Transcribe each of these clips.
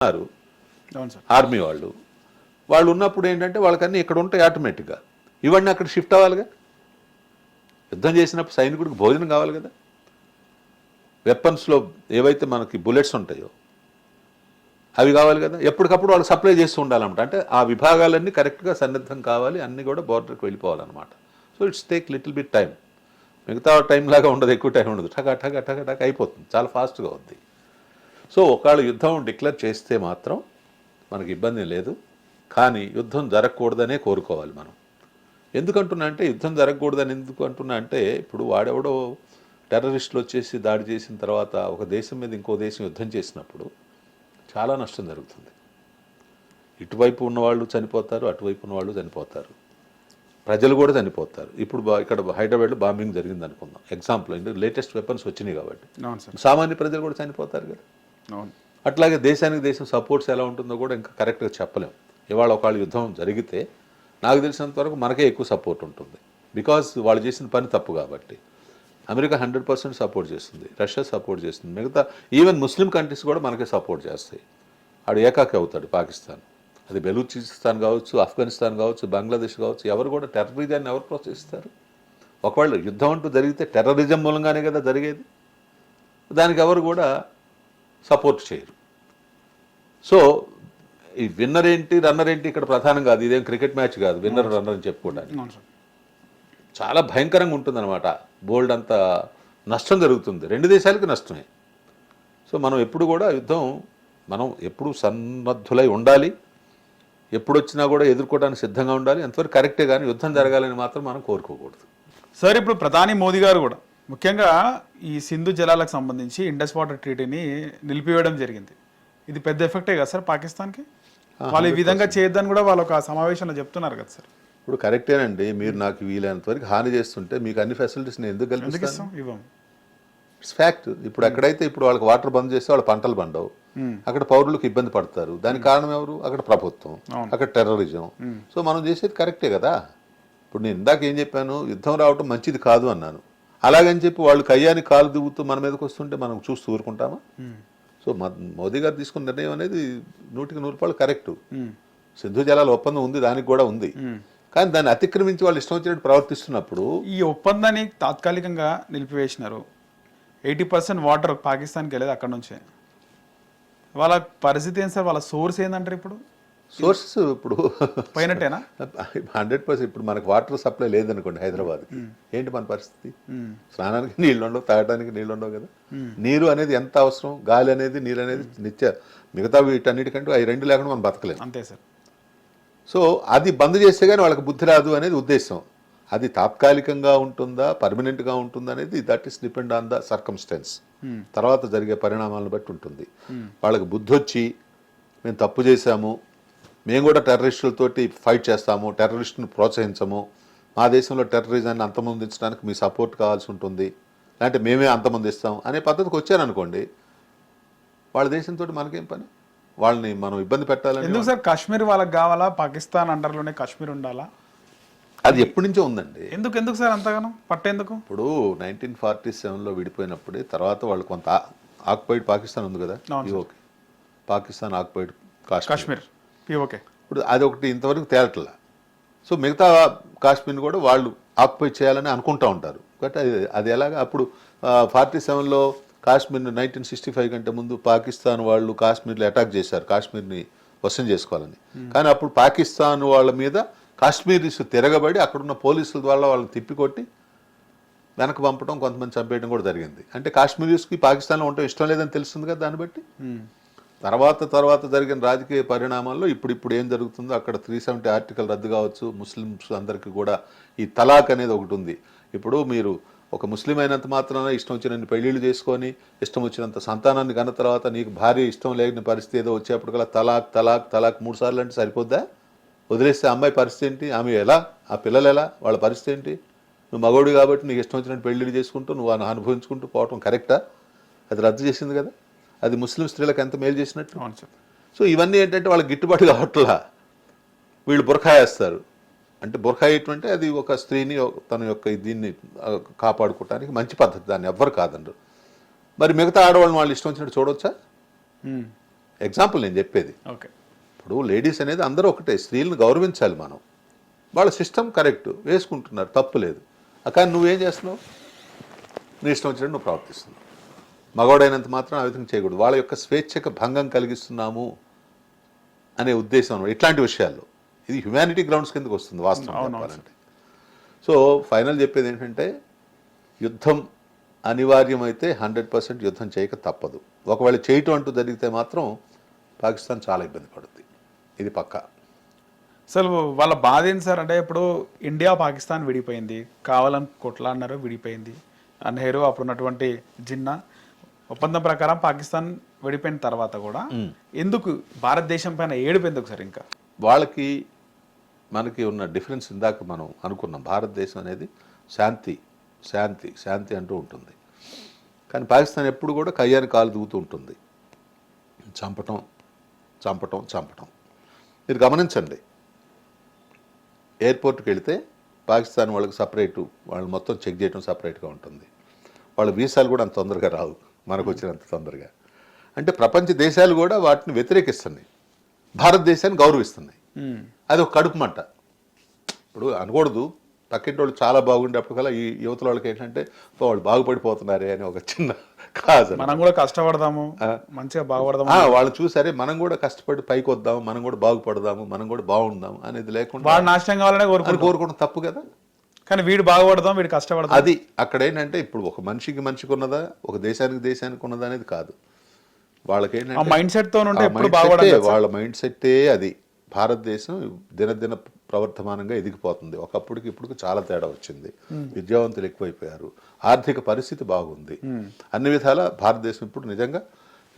ఉన్నారు ఆర్మీ వాళ్ళు ఉన్నప్పుడు ఏంటంటే వాళ్ళకన్నీ ఇక్కడ ఉంటాయి ఆటోమేటిక్గా. ఇవన్నీ అక్కడ షిఫ్ట్ అవ్వాలిగా. యుద్ధం చేసినప్పుడు సైనికుడికి భోజనం కావాలి కదా. వెపన్స్లో ఏవైతే మనకి బుల్లెట్స్ ఉంటాయో అవి కావాలి కదా. ఎప్పటికప్పుడు వాళ్ళు సప్లై చేస్తూ ఉండాలన్నమాట. అంటే ఆ విభాగాలన్నీ కరెక్ట్గా సన్నిద్ధం కావాలి, అన్నీ కూడా బోర్డర్కి వెళ్ళిపోవాలన్నమాట. So it's take little bit time. మిగతా టైం లాగా ఉండదు, ఎక్కువ టైం ఉండదు. టక టక టక టక అయిపోతుంది, చాలా ఫాస్ట్గా ఉంది. సో ఒకవేళ యుద్ధం డిక్లేర్ చేస్తే మాత్రం మనకి ఇబ్బంది లేదు. కానీ యుద్ధం జరగకూడదనే కోరుకోవాలి మనం. ఎందుకంటున్నా అంటే యుద్ధం జరగకూడదని ఎందుకు అంటున్నా అంటే, ఇప్పుడు వాడెవడో టెర్రరిస్టులు వచ్చేసి దాడి చేసిన తర్వాత ఒక దేశం మీద ఇంకో దేశం యుద్ధం చేసినప్పుడు చాలా నష్టం జరుగుతుంది. ఇటువైపు ఉన్నవాళ్ళు చనిపోతారు, అటువైపు ఉన్నవాళ్ళు చనిపోతారు, ప్రజలు కూడా చనిపోతారు. ఇప్పుడు ఇక్కడ హైదరాబాద్లో బాంబింగ్ జరిగింది అనుకుందాం, ఎగ్జాంపుల్. ఎందుకు లేటెస్ట్ వెపన్స్ వచ్చినాయి కాబట్టి సామాన్య ప్రజలు కూడా చనిపోతారు కదా. అట్లాగే దేశానికి దేశం సపోర్ట్స్ ఎలా ఉంటుందో కూడా ఇంకా కరెక్ట్గా చెప్పలేం. ఇవాళ ఒకవేళ యుద్ధం జరిగితే నాకు తెలిసినంత వరకు మనకే ఎక్కువ సపోర్ట్ ఉంటుంది. బికాజ్ వాళ్ళు చేసిన పని తప్పు కాబట్టి. అమెరికా 100% సపోర్ట్ చేస్తుంది, రష్యా సపోర్ట్ చేస్తుంది, మిగతా ఈవెన్ ముస్లిం కంట్రీస్ కూడా మనకే సపోర్ట్ చేస్తాయి. ఆడు ఏకాకి అవుతాడు పాకిస్తాన్. అది బెలూచిస్తాన్ కావచ్చు, ఆఫ్ఘనిస్తాన్ కావచ్చు, బంగ్లాదేశ్ కావచ్చు, ఎవరు కూడా టెర్రరిజాన్ని ఎవరు ప్రోత్సహిస్తారు? ఒకవేళ యుద్ధం అంటూ జరిగితే టెర్రరిజం మూలంగానే కదా జరిగేది. దానికి ఎవరు కూడా సపోర్ట్ చేయరు. సో ఈ విన్నర్ ఏంటి రన్నర్ ఏంటి ఇక్కడ ప్రధానం కాదు. ఇదేం క్రికెట్ మ్యాచ్ కాదు విన్నర్ రన్నర్ అని చెప్పుకోవడానికి. చాలా భయంకరంగా ఉంటుందన్నమాట. బోల్డ్ అంత నష్టం జరుగుతుంది, రెండు దేశాలకి నష్టమే. సో మనం ఎప్పుడు కూడా యుద్ధం మనం ఎప్పుడు సన్నద్ధులై ఉండాలి, ఎప్పుడు వచ్చినా కూడా ఎదుర్కోవడానికి సిద్ధంగా ఉండాలి. అంతవరకు కరెక్టే. కానీ యుద్ధం జరగాలని మాత్రం మనం కోరుకోకూడదు. సార్, ఇప్పుడు ప్రధాని మోదీ గారు కూడా ముఖ్యంగా ఈ సింధు జలాలకు సంబంధించి ఇండస్ వాటర్ ట్రీటీని నిలిపివేయడం జరిగింది. ఇది పెద్ద ఎఫెక్టే కదా సార్ పాకిస్తాన్కి? వాళ్ళు ఈ విధంగా చేయొద్దని కూడా వాళ్ళు ఒక సమావేశంలో చెప్తున్నారు కదా సార్. ఇప్పుడు కరెక్టేనండి. మీరు నాకు వీలైనంత వరకు హాని చేస్తుంటే మీకు అన్ని ఫెసిలిటీస్ నేను ఎందుకు కల్పిస్తాను? It's fact. ఇప్పుడు ఎక్కడైతే ఇప్పుడు వాళ్ళకి వాటర్ బంద్ చేస్తే వాళ్ళ పంటలు బండవు, అక్కడ పౌరులకు ఇబ్బంది పడతారు. దానికి కారణం ఎవరు? అక్కడ ప్రభుత్వం, అక్కడ టెర్రరిజం. సో మనం చేసేది కరెక్టే కదా. ఇప్పుడు నేను ఇందాక ఏం చెప్పాను, యుద్ధం రావటం మంచిది కాదు అన్నాను. అలాగని చెప్పి వాళ్ళు కయ్యాన్ని కాలు దిగుతూ మన మీదకి వస్తుంటే మనం చూస్తూ ఊరుకుంటామా? సో మోదీ గారు తీసుకున్న నిర్ణయం అనేది 100% కరెక్టు. సింధు జలాల ఒప్పందం ఉంది, దానికి కూడా ఉంది. కానీ దాన్ని అతిక్రమించి వాళ్ళు ఇష్టం వచ్చినట్టు ప్రవర్తిస్తున్నప్పుడు ఈ ఒప్పందాన్ని తాత్కాలికంగా నిలిపివేసినారు. 80% వాటర్ పాకిస్తాన్కి వెళ్ళేది అక్కడ నుంచే. వాళ్ళ పరిస్థితి ఏంటి సార్? వాళ్ళ సోర్స్ ఏంటంటారు? ఇప్పుడు సోర్సెస్ ఇప్పుడు పోయినట్టేనా? 100%. ఇప్పుడు మనకు వాటర్ సప్లై లేదనుకోండి హైదరాబాద్కి, ఏంటి మన పరిస్థితి? స్నానానికి నీళ్ళు ఉండవు, తాగడానికి నీళ్ళు ఉండవు కదా. నీరు అనేది ఎంత అవసరం, గాలి అనేది, నీరు అనేది నిత్య. మిగతా వీటన్నిటికంటే అవి రెండు లేకుండా మనం బతకలేము. అంతే సార్. సో అది బంద్ చేస్తే కానీ వాళ్ళకి బుద్ధి రాదు అనేది ఉద్దేశం. అది తాత్కాలికంగా ఉంటుందా, పర్మనెంట్గా ఉంటుందా అనేది that is depend on the circumstance. తర్వాత జరిగే పరిణామాలను బట్టి ఉంటుంది. వాళ్ళకి బుద్ధి వచ్చి మేము తప్పు చేశాము, మేము కూడా టెర్రరిస్టులతోటి ఫైట్ చేస్తాము, టెర్రరిస్టును ప్రోత్సహించము, మా దేశంలో టెర్రరిజాన్ని అంతమొందించడానికి మీ సపోర్ట్ కావాల్సి ఉంటుంది, లేదంటే మేమే అంతమొందిస్తాం అనే పద్ధతికి వచ్చారనుకోండి, వాళ్ళ దేశంతో మనకేం పని? వాళ్ళని మనం ఇబ్బంది పెట్టాలని. ఎందుకు సార్ కాశ్మీర్ వాళ్ళకి కావాలా? పాకిస్తాన్ అండర్లోనే కాశ్మీర్ ఉండాలా? అది ఎప్పటి నుంచో ఉందండి. ఎందుకు సార్ అంతగానో పట్టేందుకు? ఇప్పుడు 1947లో విడిపోయినప్పుడే తర్వాత వాళ్ళు కొంత ఆక్యుపైడ్ పాకిస్తాన్ ఉంది కదా, okay, Pakistan occupied Kashmir okay. ఇప్పుడు అది ఒకటి ఇంతవరకు తేలట్లా. సో మిగతా కాశ్మీర్ని కూడా వాళ్ళు ఆక్యుపై చేయాలని అనుకుంటూ ఉంటారు. బట్ అది ఎలాగా? అప్పుడు 47లో కాశ్మీర్ని 1965 కంటే ముందు పాకిస్తాన్ వాళ్ళు కాశ్మీర్లో అటాక్ చేశారు, కాశ్మీర్ని వశం చేసుకోవాలని. కానీ అప్పుడు పాకిస్తాన్ వాళ్ళ మీద కాశ్మీరీస్ తిరగబడి అక్కడున్న పోలీసుల ద్వారా వాళ్ళని తిప్పికొట్టి వెనక్కి పంపడం, కొంతమంది చంపేయడం కూడా జరిగింది. అంటే కాశ్మీరీస్కి పాకిస్తాన్లో ఉండటం ఇష్టం లేదని తెలుస్తుంది కదా. దాన్ని బట్టి తర్వాత జరిగిన రాజకీయ పరిణామాల్లో ఇప్పుడు ఏం జరుగుతుందో, అక్కడ 370 ఆర్టికల్ రద్దు కావచ్చు, ముస్లిమ్స్ అందరికీ కూడా ఈ తలాక్ అనేది ఒకటి ఉంది. ఇప్పుడు మీరు ఒక ముస్లిం అయినంత మాత్రాన ఇష్టం వచ్చినన్ని పెళ్ళిళ్ళు చేసుకొని ఇష్టం వచ్చినంత సంతానాన్ని కన్న తర్వాత నీకు భార్య ఇష్టం లేని పరిస్థితి ఏదో వచ్చేప్పటికల్లా తలాక్ తలాక్ తలాక్ 3 సార్లు అంటే సరిపోద్దా? వదిలేస్తే అమ్మాయి పరిస్థితి ఏంటి? ఆమె ఎలా? ఆ పిల్లలు ఎలా? వాళ్ళ పరిస్థితి ఏంటి? నువ్వు మగోడు కాబట్టి నీకు ఇష్టం వచ్చినట్టు పెళ్ళిళ్ళు చేసుకుంటూ నువ్వు అనుభవించుకుంటూ పోవటం కరెక్టా? అది రద్దు చేసింది కదా. అది ముస్లిం స్త్రీలకు ఎంత మేలు చేసినట్టు. సో ఇవన్నీ ఏంటంటే వాళ్ళకి గిట్టుబాటు కావట్లా. వీళ్ళు బురఖా వేస్తారు. అంటే బురఖా వేయటం అంటే అది ఒక స్త్రీని తన యొక్క దీన్ని కాపాడుకోవటానికి మంచి పద్ధతి, దాన్ని ఎవ్వరు కాదంటారు. మరి మిగతా ఆడవాళ్ళని వాళ్ళు ఇష్టం వచ్చినట్టు చూడవచ్చా? ఎగ్జాంపుల్ నేను చెప్పేది. ఓకే. ఇప్పుడు లేడీస్ అనేది అందరూ ఒకటే, స్త్రీలను గౌరవించాలి మనం. వాళ్ళ సిస్టమ్ కరెక్ట్, వేసుకుంటున్నారు, తప్పు లేదు. కానీ నువ్వేం చేస్తున్నావు, నీ ఇష్టం వచ్చినట్టు నువ్వు ప్రవర్తిస్తున్నావు. మగవాడైనంత మాత్రం ఆ విధంగా చేయకూడదు. వాళ్ళ యొక్క స్వేచ్ఛకు భంగం కలిగిస్తున్నాము అనే ఉద్దేశం అన్నమాట ఇట్లాంటి విషయాల్లో. ఇది హ్యుమానిటీ గ్రౌండ్స్ కిందకు వస్తుంది వాస్తవం చెప్పాలంటే. సో ఫైనల్ చెప్పేది ఏంటంటే, యుద్ధం అనివార్యమైతే 100% యుద్ధం చేయక తప్పదు. ఒకవేళ చేయటం అంటూ జరిగితే మాత్రం పాకిస్తాన్ చాలా ఇబ్బంది పడుతుంది, ఇది పక్కా. అసలు వాళ్ళ బాధ ఏంటి సార్ అంటే, ఇప్పుడు ఇండియా పాకిస్తాన్ విడిపోయింది, కావాలని కొట్లాడినారు, విడిపోయింది. నెహ్రూ అప్పుడు ఉన్నటువంటి జిన్నా ఒప్పందం ప్రకారం పాకిస్తాన్ విడిపోయిన తర్వాత కూడా ఎందుకు భారతదేశం పైన ఏడుపు ఎందుకు సార్? ఇంకా వాళ్ళకి మనకి ఉన్న డిఫరెన్స్ ఇందాక మనం అనుకున్నాం, భారతదేశం అనేది శాంతి శాంతి శాంతి అంటూ ఉంటుంది. కానీ పాకిస్తాన్ ఎప్పుడు కూడా కయ్యాని కాలు దూగుతూ ఉంటుంది, చంపటం చంపటం చంపటం. మీరు గమనించండి, ఎయిర్పోర్ట్కి వెళితే పాకిస్తాన్ వాళ్ళకి సపరేటు, వాళ్ళు మొత్తం చెక్ చేయడం సపరేట్గా ఉంటుంది. వాళ్ళ వీసాలు కూడా అంత తొందరగా రావు, మనకు వచ్చినంత తొందరగా. అంటే ప్రపంచ దేశాలు కూడా వాటిని వ్యతిరేకిస్తున్నాయి, భారతదేశాన్ని గౌరవిస్తున్నాయి. అది ఒక కడుపు మంట. ఇప్పుడు అనకూడదు, పక్కింటి వాళ్ళు చాలా బాగుండేప్పటికల్లా ఈ యువతల వాళ్ళకి ఏంటంటే వాళ్ళు బాగుపడిపోతున్నారే అని ఒక చిన్న కాదు. మనం కూడా కష్టపడదాము, మంచిగా బాగుపడదాము, వాళ్ళు చూసారే మనం కూడా కష్టపడి పైకి వద్దాము, మనం కూడా బాగుపడదాము, మనం కూడా బాగుందాము అనేది లేకుండా వాడు నాశనం కావాలనే కోరుకోవడం తప్పు కదా. కానీ వీడు బాగుపడదాం, వీడు కష్టపడదాం, అది అక్కడ ఏంటంటే ఇప్పుడు ఒక మనిషికి ఉన్నదా, ఒక దేశానికి ఉన్నదా అనేది కాదు. వాళ్ళకి ఏంటంటే మైండ్ సెట్ తో వాళ్ళ మైండ్ సెట్టే అది. భారతదేశం దినదిన ప్రవర్తమానంగా ఎదిగిపోతుంది. ఒకప్పటికి ఇప్పుడు చాలా తేడా వచ్చింది, విద్యావంతులు ఎక్కువైపోయారు, ఆర్థిక పరిస్థితి బాగుంది, అన్ని విధాల భారతదేశం ఇప్పుడు నిజంగా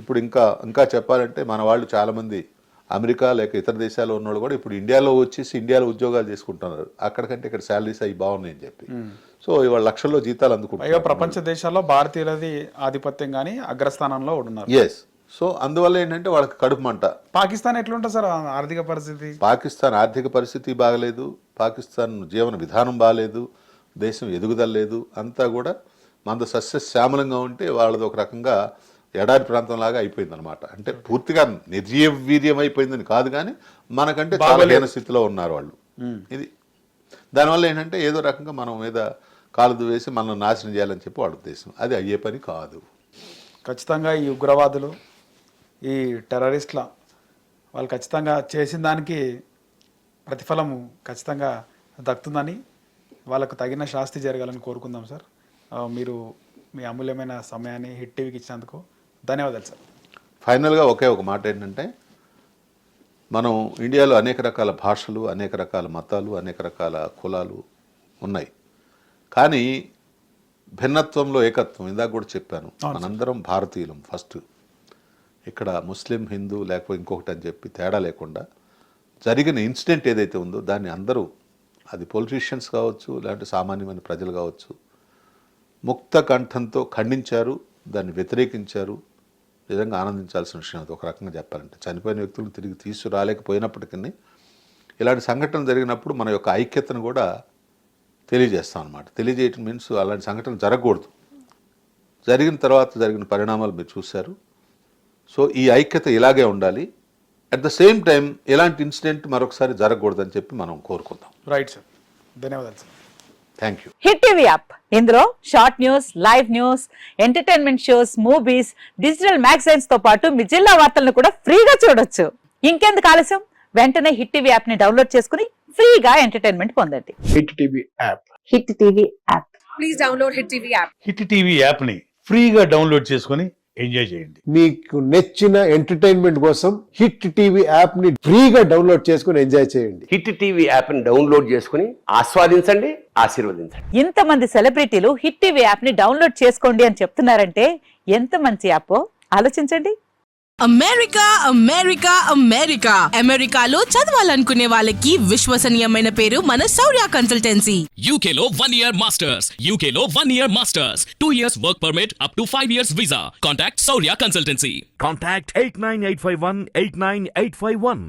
ఇప్పుడు ఇంకా చెప్పాలంటే మన వాళ్ళు చాలామంది అమెరికా లేక ఇతర దేశాల్లో ఉన్నవాళ్ళు కూడా ఇప్పుడు ఇండియాలో వచ్చేసి ఇండియాలో ఉద్యోగాలు చేసుకుంటున్నారు. అక్కడికంటే ఇక్కడ శాలరీస్ అవి బాగున్నాయని చెప్పి. సో ఇవాళ లక్షల్లో జీతాలు అందుకుంటారు. ప్రపంచ దేశాల్లో భారతీయులది ఆధిపత్యం కానీ అగ్రస్థానంలో ఉన్నారు. ఎస్. సో అందువల్ల ఏంటంటే వాళ్ళకి కడుపు మంట. పాకిస్తాన్ ఎట్లుంటుంది సార్ ఆర్థిక పరిస్థితి? పాకిస్తాన్ ఆర్థిక పరిస్థితి బాగలేదు, పాకిస్తాన్ జీవన విధానం బాగలేదు, దేశం ఎదుగుదల లేదు, అంతా కూడా మంద సస్యశ్యామలంగా ఉంటే వాళ్ళది ఒక రకంగా ఎడారి ప్రాంతంలాగా అయిపోయింది అనమాట. అంటే పూర్తిగా నిర్జీవీర్యం అయిపోయిందని కాదు, కానీ మనకంటే చాలా హీన స్థితిలో ఉన్నారు వాళ్ళు. ఇది దానివల్ల ఏంటంటే ఏదో రకంగా మనం మీద కాలు వేసి మనల్ని నాశనం చేయాలని చెప్పి వాళ్ళ ఉద్దేశం. అది అయ్యే పని కాదు. ఖచ్చితంగా ఈ ఉగ్రవాదులు, ఈ టెర్రరిస్ట్ల వాళ్ళు ఖచ్చితంగా చేసిన దానికి ప్రతిఫలం ఖచ్చితంగా దక్కుతుందని, వాళ్ళకు తగిన శాస్తి జరగాలని కోరుకుందాం సార్. మీరు మీ అమూల్యమైన సమయాన్ని హిట్ టీవీకి ఇచ్చినందుకు ధన్యవాదాలు సార్. ఫైనల్గా ఒకే ఒక మాట ఏంటంటే, మనం ఇండియాలో అనేక రకాల భాషలు, అనేక రకాల మతాలు, అనేక రకాల కులాలు ఉన్నాయి. కానీ భిన్నత్వంలో ఏకత్వం, ఇందాక కూడా చెప్పాను, మనందరం భారతీయులం ఫస్ట్. ఇక్కడ ముస్లిం, హిందూ లేకపోతే ఇంకొకటి అని చెప్పి తేడా లేకుండా జరిగిన ఇన్సిడెంట్ ఏదైతే ఉందో దాన్ని అందరూ, అది పొలిటీషియన్స్ కావచ్చు లేదంటే సామాన్యమైన ప్రజలు కావచ్చు, ముక్త కంఠంతో ఖండించారు, దాన్ని వ్యతిరేకించారు. నిజంగా ఆనందించాల్సిన విషయం అది. ఒక రకంగా చెప్పాలంటే చనిపోయిన వ్యక్తులను తిరిగి తీసుకురాలేకపోయినప్పటికీ ఇలాంటి సంఘటనలు జరిగినప్పుడు మన యొక్క ఐక్యతను కూడా తెలియజేస్తాం అన్నమాట. తెలియజేయటం మీన్స్ అలాంటి సంఘటనలు జరగకూడదు. జరిగిన తర్వాత జరిగిన పరిణామాలు మీరు చూశారు. సో ఈ ఐక్యత ఇలాగే ఉండాలి. అట్ ద సేమ్ టైం ఎలాంటి ఇన్సిడెంట్ మరొకసారి జరగకూడదని చెప్పి మనం కోరుకుందాం. రైట్ సార్, ధన్యవాదాలు sir. Thank you. Hit TV app, ఇందులో short news, live news, entertainment shows, movies, digital magazines తో పాటు మీ జిల్లా వార్తలను కూడా ఫ్రీగా చూడొచ్చు. ఇంకెందుకు ఆలస్యం, వెంటనే హిట్ టీవీ యాప్ ని డౌన్లోడ్ చేసుకుని ఫ్రీగా ఎంటర్టైన్మెంట్ పొందండి. Hit TV app. Hit TV app. Please download hit TV app. Hit TV app ని ఫ్రీగా డౌన్లోడ్ చేసుకొని ఎంజాయ్ చేయండి. మీకు నచ్చిన ఎంటర్టైన్మెంట్ కోసం హిట్ టీవీ యాప్ ని ఫ్రీగా డౌన్లోడ్ చేసుకొని ఎంజాయ్ చేయండి. హిట్ టీవీ యాప్ ని డౌన్లోడ్ చేసుకుని ఆస్వాదించండి, ఆశీర్వదించండి. ఇంతమంది సెలబ్రిటీలు హిట్ టీవీ యాప్ ని డౌన్లోడ్ చేసుకోండి అని చెప్తున్నారంటే ఎంత మంచి యాప్ ఆలోచించండి. అమెరికా అమెరికా అమెరికా అమెరికాలో చదవాలనుకునే వాళ్ళకి విశ్వసనీయమైన పేరు మన శౌర్య కన్సల్టెన్సీ. UK లో 1 year masters, UK లో 1 year masters, 2 years work permit up to 5 years visa. Contact Saurya Consultancy. Contact 89851 89851.